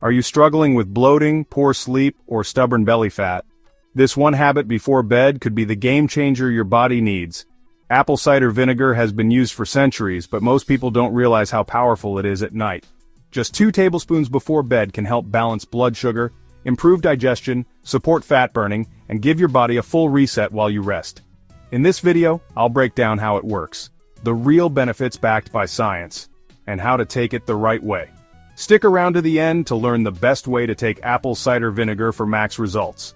Are you struggling with bloating, poor sleep, or stubborn belly fat? This one habit before bed could be the game changer your body needs. Apple cider vinegar has been used for centuries, but most people don't realize how powerful it is at night. Just 2 tablespoons before bed can help balance blood sugar, improve digestion, support fat burning, and give your body a full reset while you rest. In this video, I'll break down how it works, the real benefits backed by science, and how to take it the right way. Stick around to the end to learn the best way to take apple cider vinegar for max results.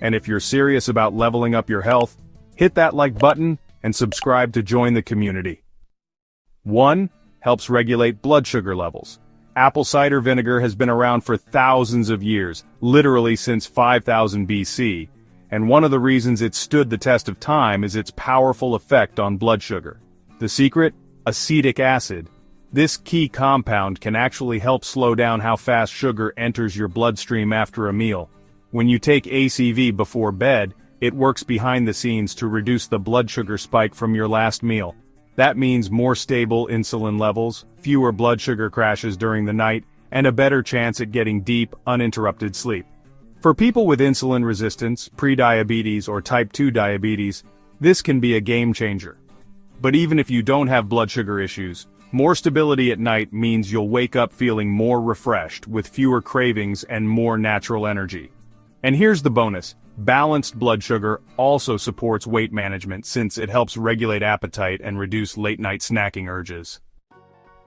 And if you're serious about leveling up your health, hit that like button and subscribe to join the community. 1. Helps regulate blood sugar levels. Apple cider vinegar has been around for thousands of years, literally since 5000 BC, and one of the reasons it stood the test of time is its powerful effect on blood sugar. The secret? Acetic acid. This key compound can actually help slow down how fast sugar enters your bloodstream after a meal. When you take ACV before bed, it works behind the scenes to reduce the blood sugar spike from your last meal. That means more stable insulin levels, fewer blood sugar crashes during the night, and a better chance at getting deep, uninterrupted sleep. For people with insulin resistance, prediabetes, or type 2 diabetes, this can be a game changer. But even if you don't have blood sugar issues, more stability at night means you'll wake up feeling more refreshed, with fewer cravings and more natural energy. And here's the bonus. Balanced blood sugar also supports weight management since it helps regulate appetite and reduce late-night snacking urges.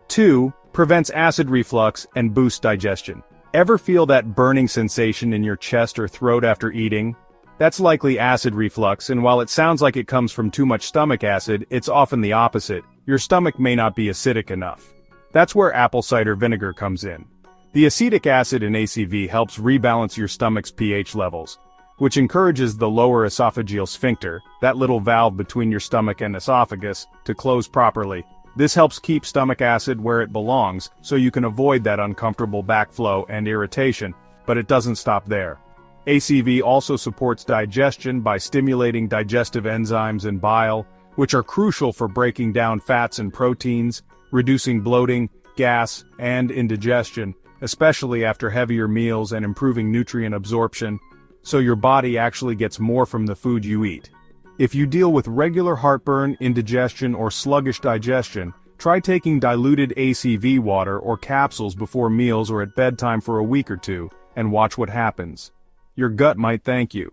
2. Prevents acid reflux and boosts digestion. Ever feel that burning sensation in your chest or throat after eating? That's likely acid reflux, and while it sounds like it comes from too much stomach acid, it's often the opposite. Your stomach may not be acidic enough. That's where apple cider vinegar comes in. The acetic acid in ACV helps rebalance your stomach's pH levels, which encourages the lower esophageal sphincter, that little valve between your stomach and esophagus, to close properly. This helps keep stomach acid where it belongs, so you can avoid that uncomfortable backflow and irritation, but it doesn't stop there. ACV also supports digestion by stimulating digestive enzymes and bile, which are crucial for breaking down fats and proteins, reducing bloating, gas, and indigestion, especially after heavier meals, and improving nutrient absorption, so your body actually gets more from the food you eat. If you deal with regular heartburn, indigestion, or sluggish digestion, try taking diluted ACV water or capsules before meals or at bedtime for a week or 2, and watch what happens. Your gut might thank you.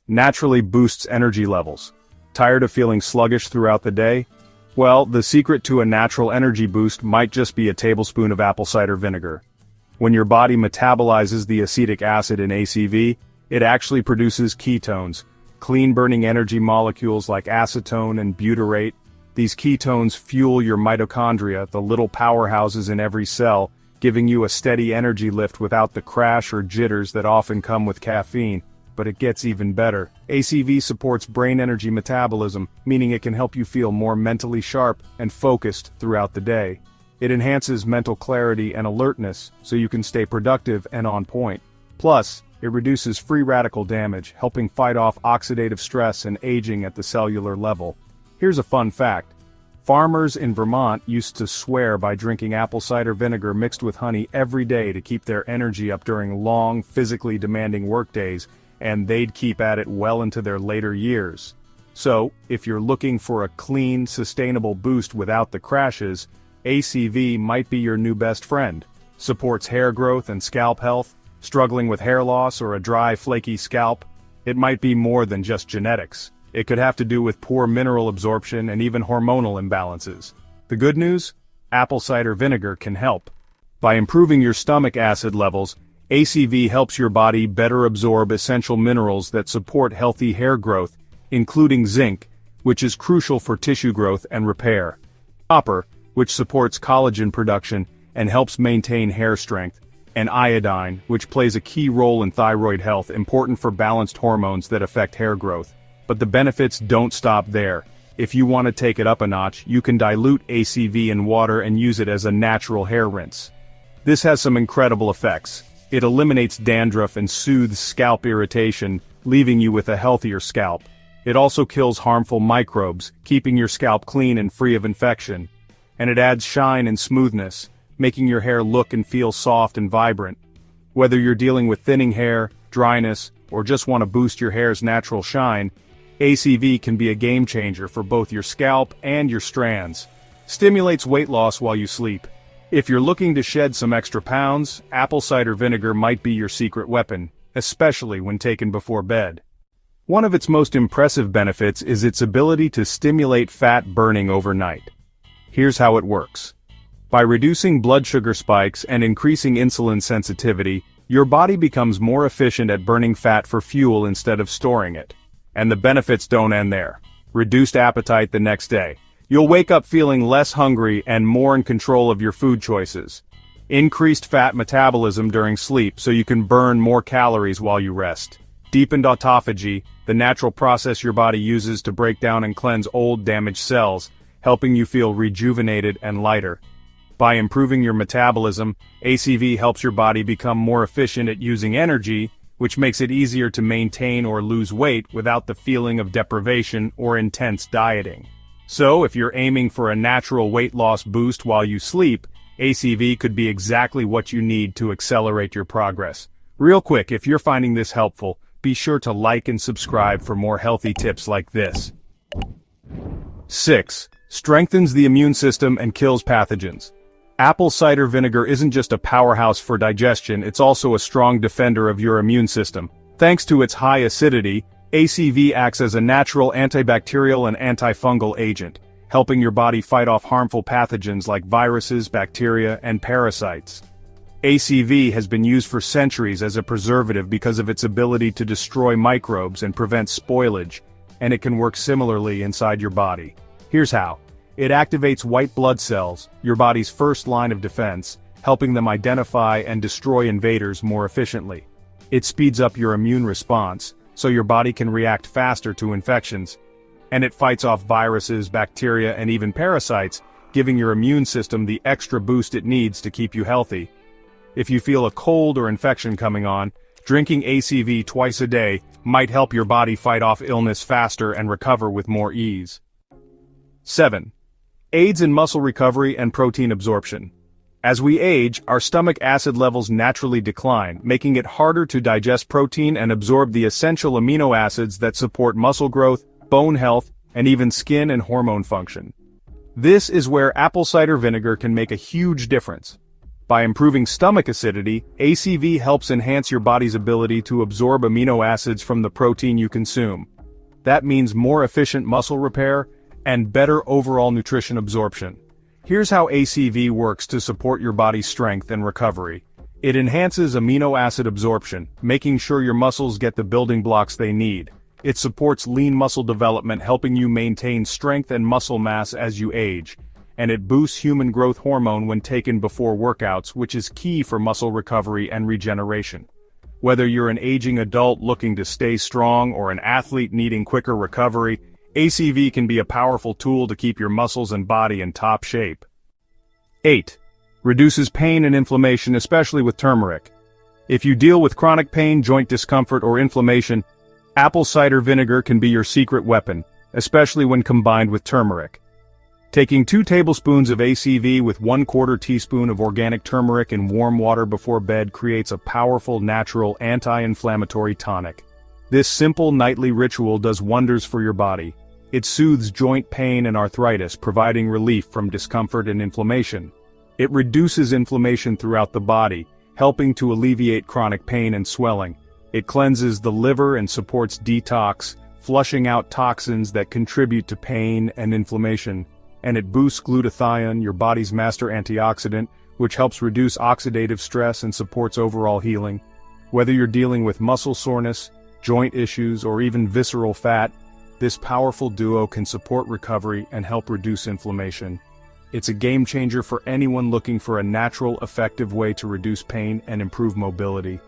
Naturally boosts energy levels. Tired of feeling sluggish throughout the day? Well, the secret to a natural energy boost might just be a tablespoon of apple cider vinegar. When your body metabolizes the acetic acid in ACV, it actually produces ketones, clean-burning energy molecules like acetone and butyrate. These ketones fuel your mitochondria, the little powerhouses in every cell, giving you a steady energy lift without the crash or jitters that often come with caffeine. But it gets even better. ACV supports brain energy metabolism, meaning it can help you feel more mentally sharp and focused throughout the day. It enhances mental clarity and alertness, so you can stay productive and on point. Plus, it reduces free radical damage, helping fight off oxidative stress and aging at the cellular level. Here's a fun fact. Farmers in Vermont used to swear by drinking apple cider vinegar mixed with honey every day to keep their energy up during long, physically demanding workdays, and they'd keep at it well into their later years. So, if you're looking for a clean, sustainable boost without the crashes, ACV might be your new best friend. Supports hair growth and scalp health. Struggling with hair loss or a dry, flaky scalp? It might be more than just genetics. It could have to do with poor mineral absorption and even hormonal imbalances. The good news? Apple cider vinegar can help. By improving your stomach acid levels, ACV helps your body better absorb essential minerals that support healthy hair growth, including zinc, which is crucial for tissue growth and repair, copper, which supports collagen production and helps maintain hair strength, and iodine, which plays a key role in thyroid health, important for balanced hormones that affect hair growth. But the benefits don't stop there. If you want to take it up a notch, you can dilute ACV in water and use it as a natural hair rinse. This has some incredible effects. It eliminates dandruff and soothes scalp irritation, leaving you with a healthier scalp. It also kills harmful microbes, keeping your scalp clean and free of infection. And it adds shine and smoothness, making your hair look and feel soft and vibrant. Whether you're dealing with thinning hair, dryness, or just want to boost your hair's natural shine, ACV can be a game changer for both your scalp and your strands. Stimulates weight loss while you sleep. If you're looking to shed some extra pounds, apple cider vinegar might be your secret weapon, especially when taken before bed. One of its most impressive benefits is its ability to stimulate fat burning overnight. Here's how it works. By reducing blood sugar spikes and increasing insulin sensitivity, your body becomes more efficient at burning fat for fuel instead of storing it. And the benefits don't end there. Reduced appetite the next day. You'll wake up feeling less hungry and more in control of your food choices. Increased fat metabolism during sleep so you can burn more calories while you rest. Deepened autophagy, the natural process your body uses to break down and cleanse old damaged cells, helping you feel rejuvenated and lighter. By improving your metabolism, ACV helps your body become more efficient at using energy, which makes it easier to maintain or lose weight without the feeling of deprivation or intense dieting. So, if you're aiming for a natural weight loss boost while you sleep, ACV could be exactly what you need to accelerate your progress. Real quick, if you're finding this helpful, be sure to like and subscribe for more healthy tips like this. 6. Strengthens the immune system and kills pathogens. Apple cider vinegar isn't just a powerhouse for digestion, it's also a strong defender of your immune system. Thanks to its high acidity, ACV acts as a natural antibacterial and antifungal agent, helping your body fight off harmful pathogens like viruses, bacteria, and parasites. ACV has been used for centuries as a preservative because of its ability to destroy microbes and prevent spoilage, and it can work similarly inside your body. Here's how. It activates white blood cells, your body's first line of defense, helping them identify and destroy invaders more efficiently. It speeds up your immune response, so your body can react faster to infections, and it fights off viruses, bacteria, and even parasites, giving your immune system the extra boost it needs to keep you healthy. If you feel a cold or infection coming on, drinking ACV twice a day might help your body fight off illness faster and recover with more ease. 7. Aids in muscle recovery and protein absorption. As we age, our stomach acid levels naturally decline, making it harder to digest protein and absorb the essential amino acids that support muscle growth, bone health, and even skin and hormone function. This is where apple cider vinegar can make a huge difference. By improving stomach acidity, ACV helps enhance your body's ability to absorb amino acids from the protein you consume. That means more efficient muscle repair and better overall nutrition absorption. Here's how ACV works to support your body's strength and recovery. It enhances amino acid absorption, making sure your muscles get the building blocks they need. It supports lean muscle development, helping you maintain strength and muscle mass as you age. And it boosts human growth hormone when taken before workouts, which is key for muscle recovery and regeneration. Whether you're an aging adult looking to stay strong or an athlete needing quicker recovery, ACV can be a powerful tool to keep your muscles and body in top shape. 8. Reduces pain and inflammation, especially with turmeric. If you deal with chronic pain, joint discomfort, or inflammation, apple cider vinegar can be your secret weapon, especially when combined with turmeric. Taking 2 tablespoons of ACV with 1/4 teaspoon of organic turmeric in warm water before bed creates a powerful natural anti-inflammatory tonic. This simple nightly ritual does wonders for your body. It soothes joint pain and arthritis, providing relief from discomfort and inflammation. It reduces inflammation throughout the body, helping to alleviate chronic pain and swelling. It cleanses the liver and supports detox, flushing out toxins that contribute to pain and inflammation. And it boosts glutathione, your body's master antioxidant, which helps reduce oxidative stress and supports overall healing. Whether you're dealing with muscle soreness, joint issues, or even visceral fat, this powerful duo can support recovery and help reduce inflammation. It's a game changer for anyone looking for a natural, effective way to reduce pain and improve mobility.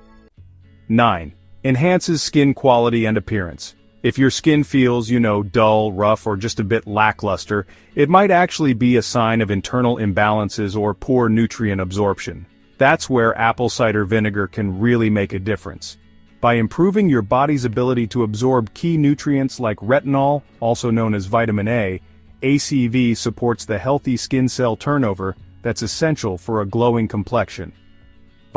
9. Enhances skin quality and appearance. If your skin feels, dull, rough, or just a bit lackluster, it might actually be a sign of internal imbalances or poor nutrient absorption. That's where apple cider vinegar can really make a difference. By improving your body's ability to absorb key nutrients like retinol, also known as vitamin A, ACV supports the healthy skin cell turnover that's essential for a glowing complexion.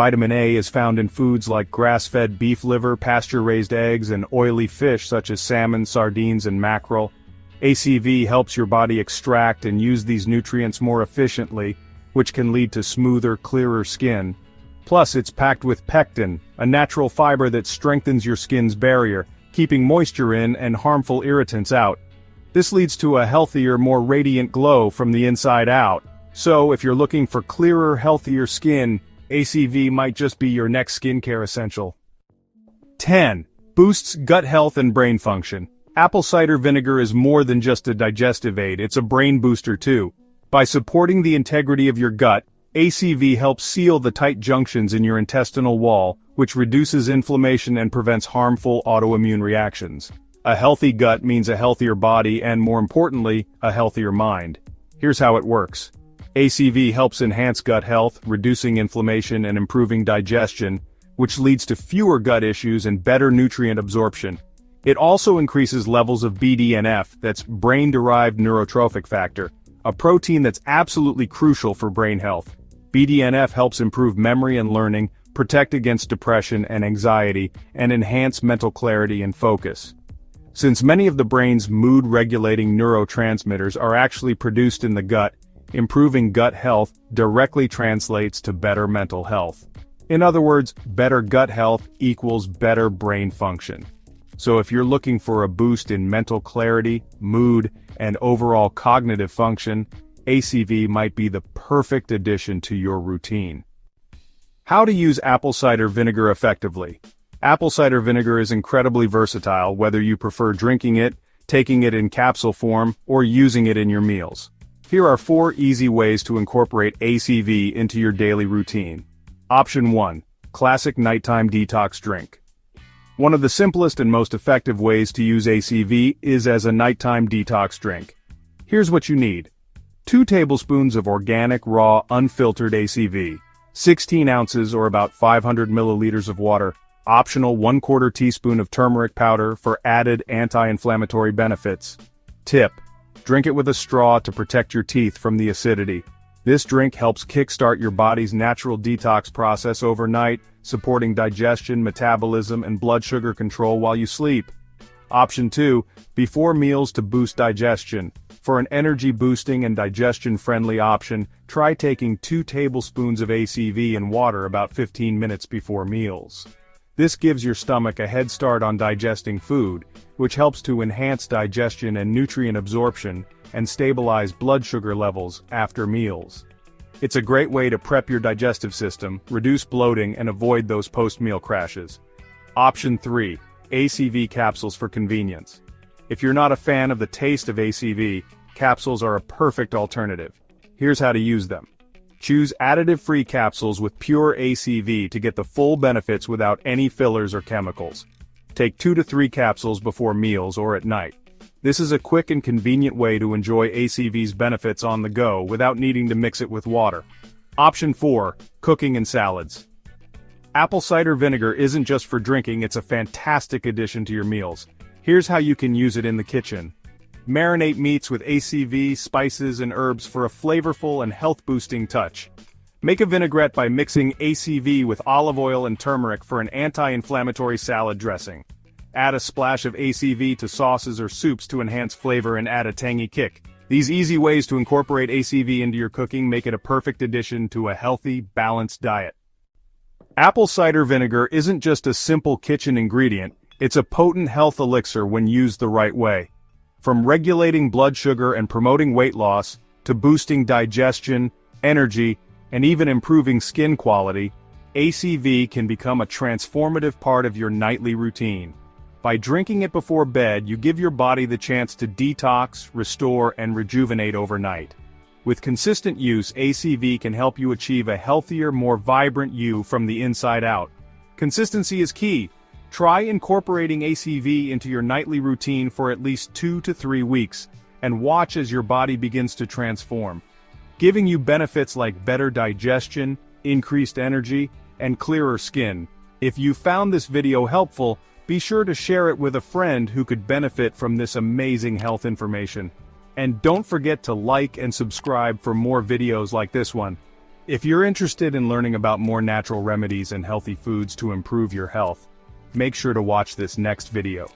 Vitamin A is found in foods like grass-fed beef liver, pasture-raised eggs, and oily fish such as salmon, sardines, and mackerel. ACV helps your body extract and use these nutrients more efficiently, which can lead to smoother, clearer skin. Plus, it's packed with pectin, a natural fiber that strengthens your skin's barrier, keeping moisture in and harmful irritants out. This leads to a healthier, more radiant glow from the inside out. So, if you're looking for clearer, healthier skin, ACV might just be your next skincare essential. 10. Boosts gut health and brain function. Apple cider vinegar is more than just a digestive aid, it's a brain booster too. By supporting the integrity of your gut, ACV helps seal the tight junctions in your intestinal wall, which reduces inflammation and prevents harmful autoimmune reactions. A healthy gut means a healthier body and, more importantly, a healthier mind. Here's how it works. ACV helps enhance gut health, reducing inflammation and improving digestion, which leads to fewer gut issues and better nutrient absorption. It also increases levels of BDNF, that's brain-derived neurotrophic factor, a protein that's absolutely crucial for brain health. BDNF helps improve memory and learning, protect against depression and anxiety, and enhance mental clarity and focus. Since many of the brain's mood-regulating neurotransmitters are actually produced in the gut, improving gut health directly translates to better mental health. In other words, better gut health equals better brain function. So if you're looking for a boost in mental clarity, mood, and overall cognitive function, ACV might be the perfect addition to your routine. How to use apple cider vinegar effectively. Apple cider vinegar is incredibly versatile, whether you prefer drinking it, taking it in capsule form, or using it in your meals. Here are 4 easy ways to incorporate ACV into your daily routine. Option 1. Classic nighttime detox drink. One of the simplest and most effective ways to use ACV is as a nighttime detox drink. Here's what you need. 2 tablespoons of organic, raw, unfiltered ACV, 16 ounces or about 500 milliliters of water, optional 1/4 teaspoon of turmeric powder for added anti-inflammatory benefits. Tip: drink it with a straw to protect your teeth from the acidity. This drink helps kickstart your body's natural detox process overnight, supporting digestion, metabolism, and blood sugar control while you sleep. Option 2, before meals to boost digestion. For an energy-boosting and digestion-friendly option, try taking 2 tablespoons of ACV in water about 15 minutes before meals. This gives your stomach a head start on digesting food, which helps to enhance digestion and nutrient absorption, and stabilize blood sugar levels after meals. It's a great way to prep your digestive system, reduce bloating, and avoid those post-meal crashes. Option 3. ACV capsules for convenience. If you're not a fan of the taste of ACV, capsules are a perfect alternative. Here's how to use them. Choose additive-free capsules with pure ACV to get the full benefits without any fillers or chemicals. Take 2 to 3 capsules before meals or at night. This is a quick and convenient way to enjoy ACV's benefits on the go without needing to mix it with water. Option 4. Cooking and salads. Apple cider vinegar isn't just for drinking, it's a fantastic addition to your meals. Here's how you can use it in the kitchen. Marinate meats with ACV, spices, and herbs for a flavorful and health-boosting touch. Make a vinaigrette by mixing ACV with olive oil and turmeric for an anti-inflammatory salad dressing. Add a splash of ACV to sauces or soups to enhance flavor and add a tangy kick. These easy ways to incorporate ACV into your cooking make it a perfect addition to a healthy, balanced diet. Apple cider vinegar isn't just a simple kitchen ingredient, it's a potent health elixir when used the right way. From regulating blood sugar and promoting weight loss, to boosting digestion, energy, and even improving skin quality, ACV can become a transformative part of your nightly routine. By drinking it before bed, you give your body the chance to detox, restore, and rejuvenate overnight. With consistent use, ACV can help you achieve a healthier, more vibrant you from the inside out. Consistency is key. Try incorporating ACV into your nightly routine for at least 2 to 3 weeks, and watch as your body begins to transform, giving you benefits like better digestion, increased energy, and clearer skin. If you found this video helpful, be sure to share it with a friend who could benefit from this amazing health information. And don't forget to like and subscribe for more videos like this one. If you're interested in learning about more natural remedies and healthy foods to improve your health, make sure to watch this next video.